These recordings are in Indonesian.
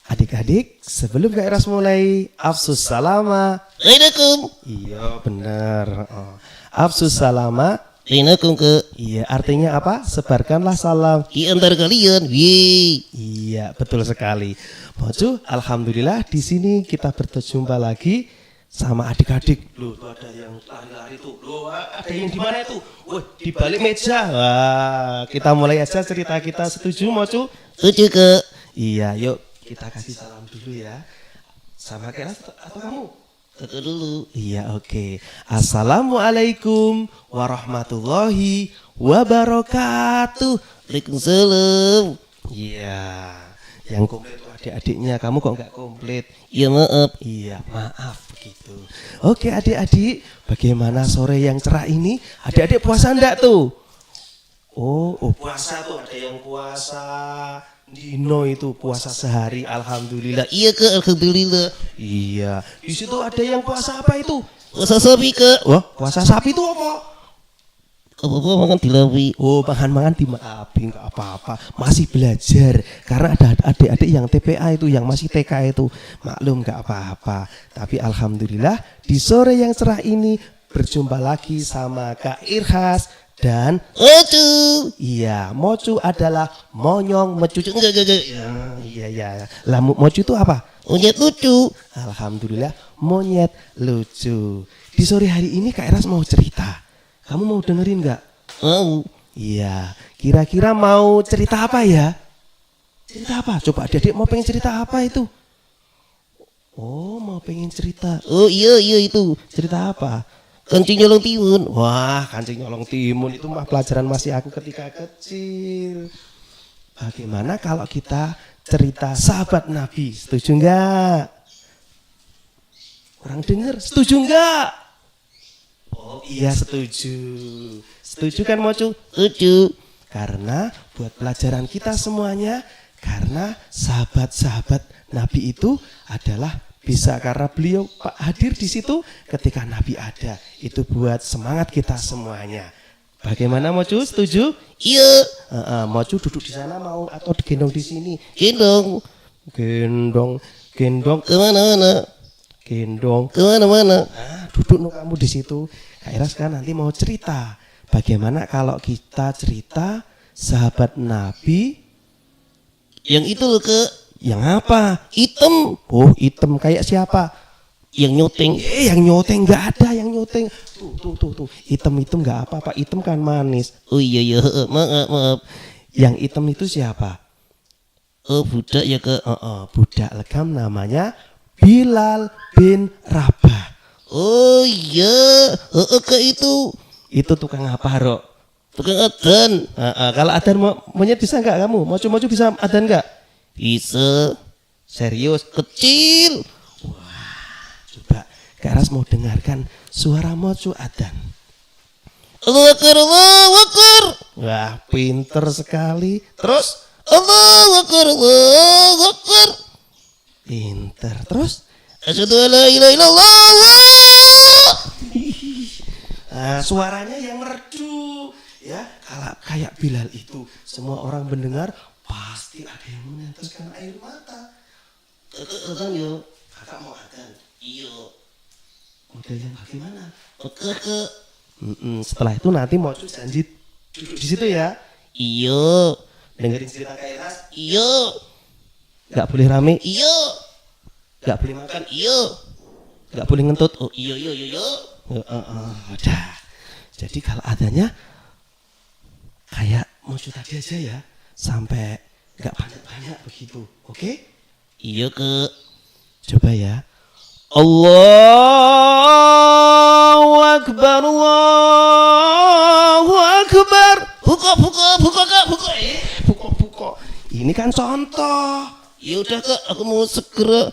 Adik-adik, sebelum Kak Eras mulai, Afsus salama. Assalamualaikum. Iya benar. Afsus salama. Assalamualaikum ke. Iya, artinya apa? Sebarkanlah salam Di antara kalian. Wih. Iya, betul sekali. Mocu, alhamdulillah di sini kita berjumpa lagi sama adik-adik. Loh, tuh ada yang lari-lari tuh. Loh, ada yang di mana itu? Wah, di balik meja. Wah, kita mulai aja cerita kita. Setuju, Mocu? Setuju ke. Iya, yuk kita kasih salam dulu ya. Sama Keras atau kamu? Kakak dulu. Iya, oke. Assalamualaikum warahmatullahi wabarakatuh. Waalaikumsalam. Iya. Yang komplit tuh adik-adiknya. Kamu kok nggak komplit? Ya maaf. Iya, maaf begitu. Oke, adik-adik, bagaimana sore yang cerah ini? Adik-adik puasa enggak tuh? Oh, puasa tuh, ada yang puasa Dino itu puasa sehari, alhamdulillah. Iya ke, alhamdulillah. Iya. Di situ ada yang puasa apa itu? Puasa sapi ke. Wah, puasa sapi itu apa? Apa-apa makan dilawi. Oh, makan dimaafi, nggak apa-apa. Masih belajar karena ada adik-adik yang TPA itu, yang masih TK itu, maklum nggak apa-apa. Tapi alhamdulillah di sore yang cerah ini berjumpa lagi sama Kak Irhas dan Mocu. iya, Mocu adalah monyong mecucu. Enggak. Iya. Lah Mocu itu apa? Monyet lucu. Alhamdulillah monyet lucu. Di sore hari ini Kak Eras mau cerita. Kamu mau dengerin nggak? Mau. Iya. Kira-kira mau cerita apa ya? Cerita apa? Coba adik-adik mau pengen cerita apa itu? Oh, mau pengen cerita. Oh iya itu. Cerita apa? Kancing nyolong timun. Wah, kancing nyolong timun itu mah pelajaran masih aku ketika kecil. Bagaimana kalau kita cerita sahabat Nabi? Setuju nggak? Kurang dengar. Setuju nggak? Oh iya setuju. Setuju kan Mocu? Setuju. Karena buat pelajaran kita semuanya, karena sahabat-sahabat Nabi itu adalah bisa karena beliau hadir di situ ketika Nabi ada. Itu buat semangat kita semuanya. Bagaimana Mocu? Setuju? Iya. Mocu duduk di sana mau atau digendong di sini? Gendong. Gendong Kemana-mana. gendong. Kemana-mana. Duduk no kamu di situ. Kak Iras kan nanti mau cerita. Bagaimana kalau kita cerita sahabat Nabi Yang itu loh ke. yang apa? Hitam. Oh, hitam kayak siapa? Yang nyoteng. Yang nyoteng nggak ada yang nyoteng. Tuh. Hitam nggak apa-apa. Hitam kan manis. Oh iya maaf. Yang hitam itu siapa? Oh budak ya ke. Budak legam namanya Bilal bin Rabah. Oh iya. Ke itu. Itu tukang apa, Rok? Tukang adzan. Kalau adzan monyet bisa nggak kamu? Mocu bisa adzan nggak? Bisa. Serius? Kecil. Coba Kak Ras mau dengarkan suara Mocu adzan. Allahu Akbar, Allahu Akbar. Wah, pinter sekali. Terus? Allahu Akbar, Allahu Akbar. Pinter. Terus? Asyhadu an la ilaha illallah. Suaranya yang merdu. Ya, kalau kayak Bilal itu, semua orang mendengar pasti ada yang meneteskan air mata. Kakak adzan yo. Kakak mau adzan? Iya. Modelnya bagaimana? Kakak. Setelah itu nanti Mocu janji duduk di situ ya. Iya. Dengerin cerita Kak Iras. Iya. Gak boleh rame. Iya. Gak boleh makan. Iya. Gak boleh ngentut. Oh Iya. udah. Jadi kalau adanya kayak Mocu tadi aja ya, sampai gak banyak-banyak begitu. Oke? Iya ke. Coba ya. Allah Akbar, Allahu Akbar. Buka kak, buka. Buka. Ini kan contoh. Ya udah kak, aku mau segera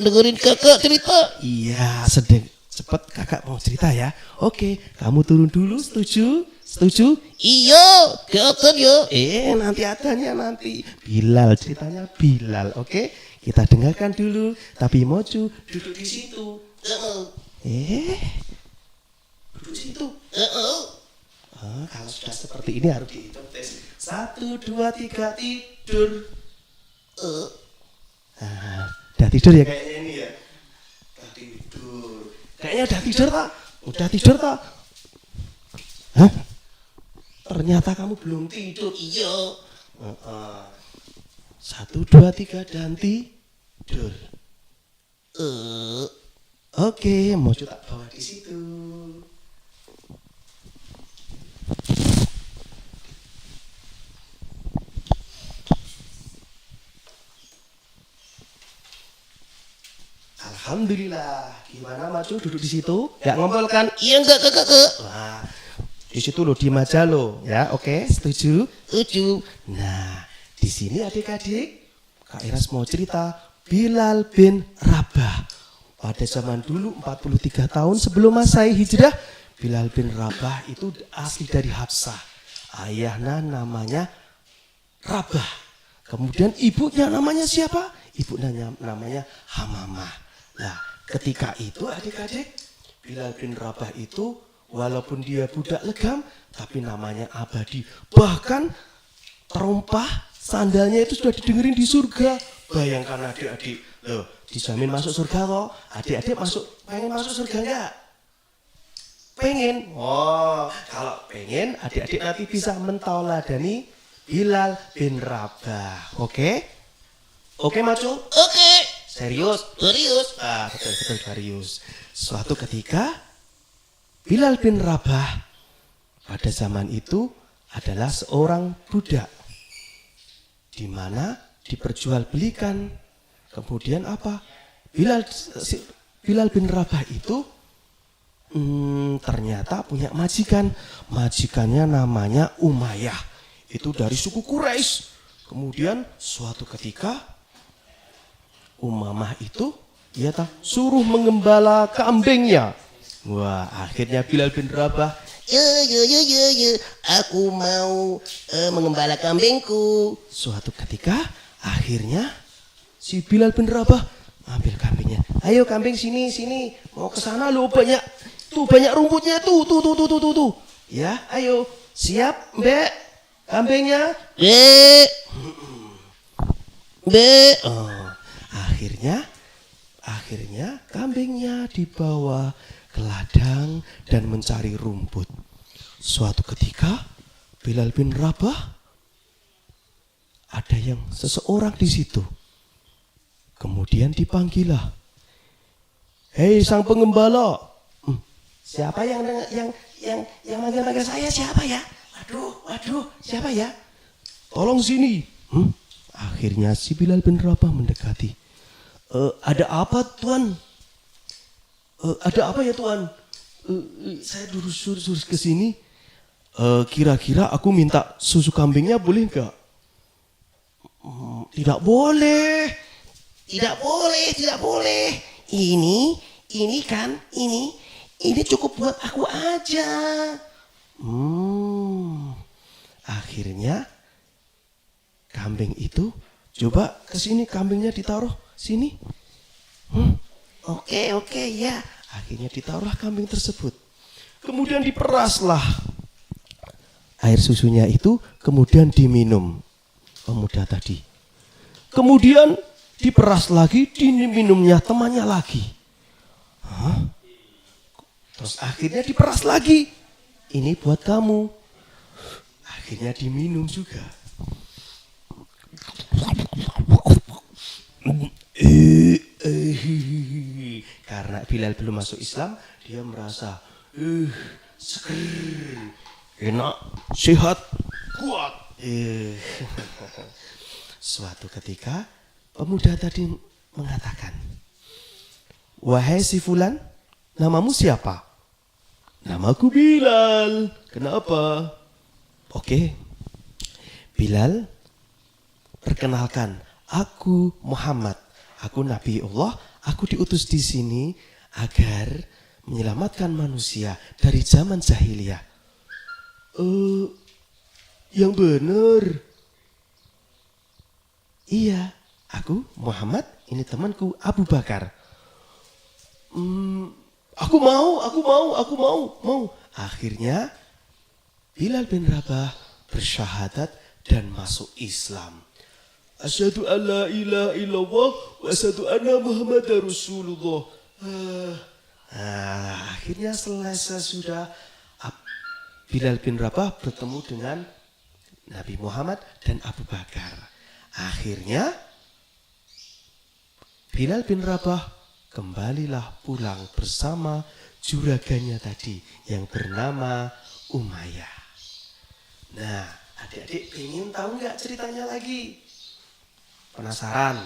dengerin kakak cerita. Iya, cepet kakak mau cerita ya. Oke, kamu turun dulu, setuju? Iya, kelihatan ya. Nanti adanya nanti. Bilal, ceritanya Bilal, oke? Kita dengarkan dulu. Tapi Moju duduk di situ. Duduk situ. Kalau sudah seperti ini harus dihitung tes. 1, 2, 3, tidur. Udah tidur ya kayaknya ini ya. Udah tidur. Kayaknya udah tidur tak? Udah tidur tak? Hah? Ternyata kamu belum tidur. Iya. 1, 2, 3 dan tidur. Oke, mau tak bawa di situ. Alhamdulillah. Gimana Maju duduk di situ? Gak ngompol kan? Iya enggak kakak. Wah, di situ lo diem aja lo, ya. Oke, setuju? Setuju. Nah, di sini adik-adik, Kak Iras mau cerita Bilal bin Rabah. Pada zaman dulu 43 tahun sebelum Masehi Hijrah, Bilal bin Rabah itu asli dari Habsah. Ayahnya namanya Rabah. Kemudian ibunya namanya siapa? Ibunya namanya Hamamah. Nah, ketika itu adik-adik, Bilal bin Rabah itu walaupun dia budak legam, tapi namanya abadi. Bahkan terompah sandalnya itu sudah didengerin di surga. Bayangkan adik-adik, loh, dijamin masuk surga loh. Adik-adik pengen masuk surga enggak? Pengen? Oh, kalau pengen adik-adik nanti bisa mentauladani Bilal bin Rabah. Oke? Oke, Macu? Oke. Serius? Betul serius. Suatu ketika Bilal bin Rabah pada zaman itu adalah seorang budak di mana diperjualbelikan. Kemudian apa? Bilal bin Rabah itu ternyata punya majikan. Majikannya namanya Umayyah. Itu dari suku Quraisy. Kemudian suatu ketika Umamah itu suruh mengembala kambingnya. Wah, akhirnya Bilal bin Rabah, Ya. Aku mau mengembala kambingku. suatu ketika akhirnya si Bilal bin Rabah ambil kambingnya. Ayo kambing sini, mau ke sana lo, banyak rumputnya tuh. Ya, ayo, siap, Mbak, kambingnya. Be. Oh, akhirnya kambingnya dibawa ke ladang dan mencari rumput. Suatu ketika Bilal bin Rabah ada seseorang di situ. Kemudian dipanggillah. Hei sang pengembala. Siapa yang manggil saya, siapa ya? Waduh, siapa ya? Tolong sini. Akhirnya si Bilal bin Rabah mendekati. Ada apa Tuan? Ada apa ya Tuan? Saya suruh ke sini. Kira-kira aku minta susu kambingnya boleh enggak? Tidak boleh. Ini cukup buat aku aja. Akhirnya kambing itu, coba ke sini, kambingnya ditaruh sini. Oke, ya. Akhirnya ditaruhlah kambing tersebut. Kemudian diperaslah air susunya itu, kemudian diminum pemuda tadi. Kemudian diperas lagi, diminumnya temannya lagi. Terus akhirnya diperas lagi. Ini buat kamu. Akhirnya diminum juga. Karena Bilal belum masuk Islam, dia merasa seger, enak, sehat, kuat. Suatu ketika pemuda tadi mengatakan, wahai si Fulan, namamu siapa? Namaku Bilal. Kenapa? Oke. Bilal, perkenalkan, aku Muhammad. Aku Nabi Allah. Aku diutus di sini agar menyelamatkan manusia dari zaman jahiliyah. Yang benar. Iya, aku Muhammad, ini temanku Abu Bakar. Aku mau. Akhirnya Bilal bin Rabah bersyahadat dan masuk Islam. Asyhadu an la ilaha illallah wa asyhadu anna Muhammadar Rasulullah. Akhirnya selesai sudah, Bilal bin Rabah bertemu dengan Nabi Muhammad dan Abu Bakar. Akhirnya Bilal bin Rabah kembalilah pulang bersama juraganya tadi yang bernama Umayyah. Nah, adik-adik pengen tahu nggak ceritanya lagi? Penasaran?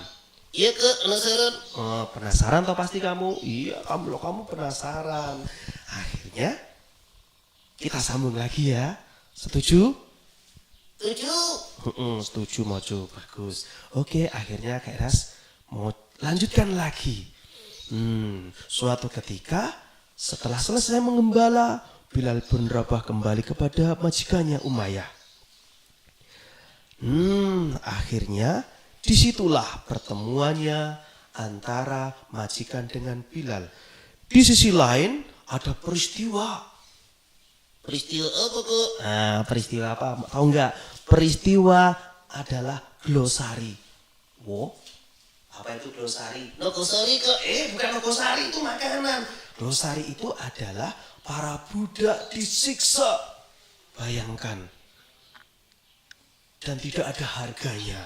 Iya kak, penasaran. Oh, penasaran toh pasti kamu? Iya, kamu penasaran. Akhirnya kita sambung lagi ya. Setuju? Setuju Mojo, bagus. Oke, akhirnya Kak Ras mau lanjutkan lagi. Suatu ketika setelah selesai mengembala, Bilal bin Rabah kembali kepada majikannya Umayyah. Akhirnya disitulah pertemuannya antara majikan dengan Bilal. Di sisi lain ada peristiwa. Peristiwa apa kak? Peristiwa apa? Tahu nggak? Peristiwa adalah glosari. Wow, apa itu glosari? Nogosari kak. Bukan nogosari, itu makanan. Glosari itu adalah para budak disiksa. Bayangkan. Dan tidak ada harganya.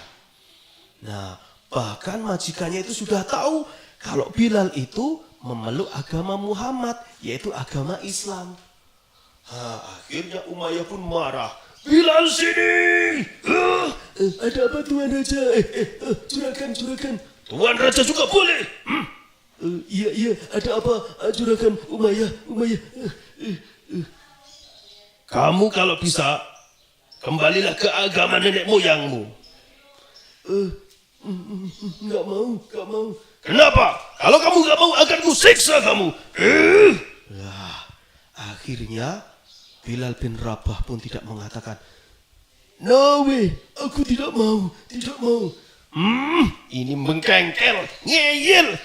Nah, bahkan majikannya itu sudah tahu kalau Bilal itu memeluk agama Muhammad, yaitu agama Islam. Akhirnya Umayyah pun marah. Bilal sini! Ada apa Tuan Raja? Juragan. Tuan Raja juga boleh. Iya, ada apa Juragan Umayyah? Kamu kalau bisa, kembalilah ke agama nenek moyangmu. Nggak mau. Kenapa? Kalau kamu nggak mau, akan kusiksa kamu. Akhirnya Bilal bin Rabah pun tidak mengatakan, "No way, aku tidak mau. Ini mengkengkel, ngeyel."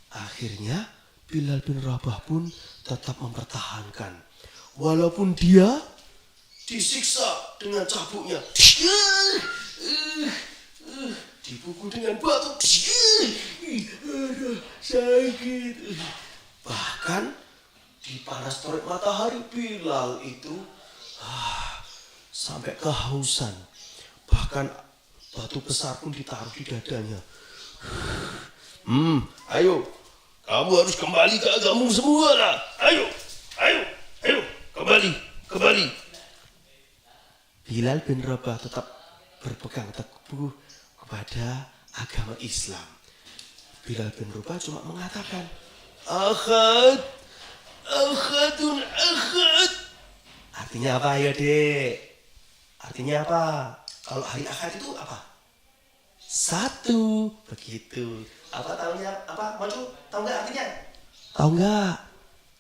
Akhirnya Bilal bin Rabah pun tetap mempertahankan, walaupun dia disiksa dengan cambuknya, dipukul dengan batu, sakit. Bahkan di panas terik matahari, Bilal itu sampai kehausan. Bahkan batu besar pun ditaruh di dadanya. Ayo, kamu harus kembali ke agamamu semua lah. Ayo, kembali. Bilal bin Rabah tetap berpegang teguh kepada agama Islam. Bilal bin Rabah cuma mengatakan, Akhadun. Artinya apa ya dek? Artinya apa? Kalau hari Ahad itu apa? Satu. Begitu. Apa tahunya? Apa? Maju? Tahu nggak artinya? Tahu nggak?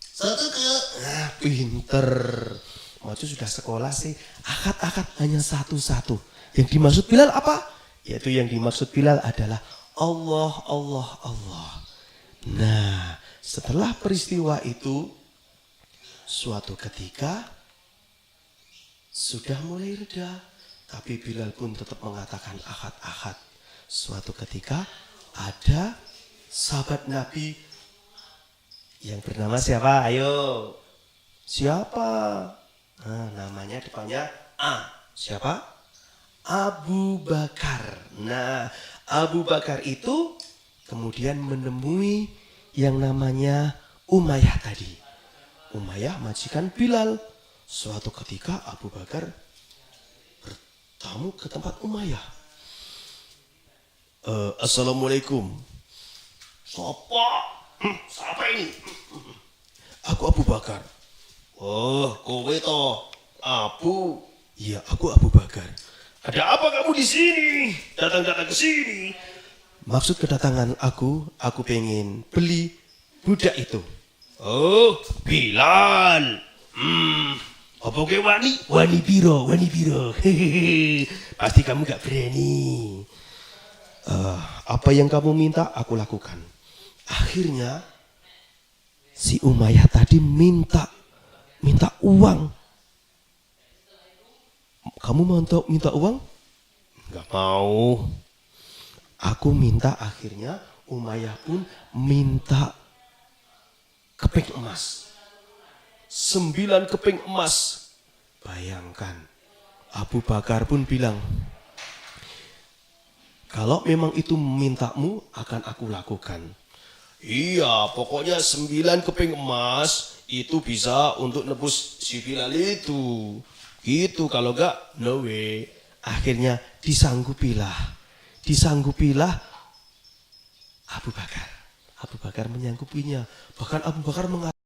Satu kak. Pinter. Maju sudah sekolah sih. Ahad hanya satu. Yang dimaksud Bilal apa? Yaitu yang dimaksud Bilal adalah Allah. Nah, setelah peristiwa itu, suatu ketika sudah mulai reda, tapi Bilal pun tetap mengatakan ahad. Suatu ketika ada sahabat Nabi yang bernama siapa? Ayo. Siapa? Namanya depannya A. Siapa? Abu Bakar. Nah, Abu Bakar itu kemudian menemui yang namanya Umayyah tadi. Umayyah majikan Bilal. Suatu ketika Abu Bakar bertamu ke tempat Umayyah. Assalamualaikum. Sopo? Siapa ini? Aku Abu Bakar. Oh, kowe toh. Abu. Iya, aku Abu Bakar. Ada apa kamu di sini? Datang-datang ke sini. Maksud kedatangan aku pengen beli budak itu. Oh, Bilal. Apa ke wani? Wani biro. Hehehe. Pasti kamu gak berani. Apa yang kamu minta aku lakukan. Akhirnya si Umayyah tadi minta uang. Kamu mau minta uang? Enggak mau. Aku minta, akhirnya Umayyah pun minta keping emas. 9 keping emas. Bayangkan. Abu Bakar pun bilang, kalau memang itu mintamu akan aku lakukan. Iya, pokoknya 9 keping emas itu bisa untuk nebus si Bilal itu. Gitu, kalau enggak, no way. Akhirnya disanggupilah Abu Bakar. Abu Bakar menyanggupinya. Bahkan Abu Bakar mengatakan,